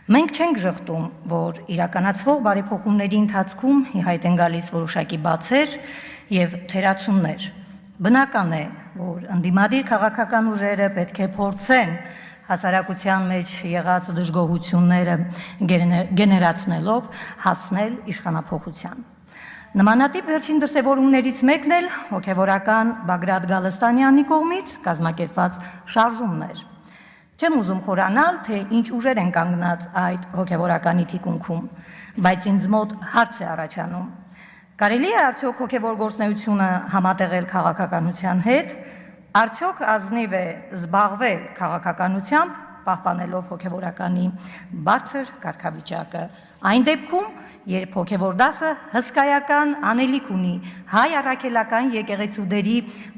Մենք չենք ժխտում, որ իրականացվող բարեփոխումների ընթացքում ի հայտ են գալիս որոշակի բացեր եւ թերացումներ։ Բնական է, որ ընդդիմադիր քաղաքական ուժերը պետք է փորձեն հասարակության մեջ եղած դժգոհությունները գեներացնելով հասնել իշխանափոխության։ Նմանատիպ վերջին դրսևորումներից մեկն էլ հոգևորական Բագրատ Գալստանյանի կողմից կազմակերպված շարժումն էր։ Չեմ ուզում խորանալ, թե ինչ ուժեր են կանգնած այդ հոգևորականի թիկունքում, բայց ինձ մոտ հարց է առաջանում. կարելի է արդյոք հոգևոր գործունեությունը համատեղել քաղաքականության հետ, արդյոք ազնիվ է զբաղվել քաղաքականությամբ, պահպանելով հոգևորականի բարձր կարգավիճակը, այն դեպքում, երբ հոգևոր դասը հսկայական անելիք ունի հայ առաքելական եկեղեցուների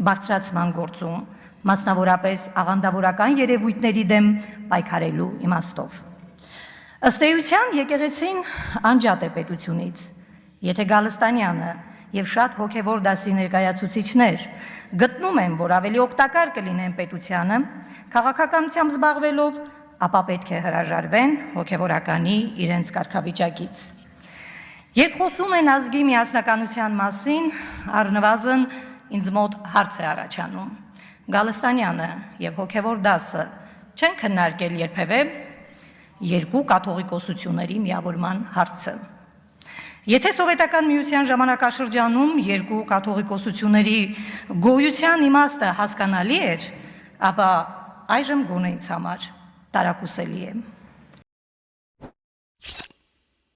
բարձրացման գործում, մասնավորապես աղանդավորական երևույթների դեմ պայքարելու իմաստով։ Ըստ էության եկեղեցին անջատ է պետությունից, եթե Գալստանյանը եւ շատ հոգևոր դասի ներկայացուցիչներ գտնում են, որ ավելի օգտակար կլինեն պետությանը, քաղաքականությամբ զբաղվելով, ապա պետք է հրաժարվեն հոգևորականի իրենց կարգավիճակից։ Երբ խոսում են ազգի միասնականության մասին, առնվազն ինձ մոտ հարց է առաջանում. Գալստանյանը եւ հոգևոր դասը չեն քննարկել երբևէ երկու կաթողիկոսությունների միավորման հարցը։ Եթե սովետական միության ժամանակաշրջանում երկու կաթողիկոսությունների գոյության իմաստը հասկանալի էր, ապա այժմ գոնե ինձ համար տարակուսելի է։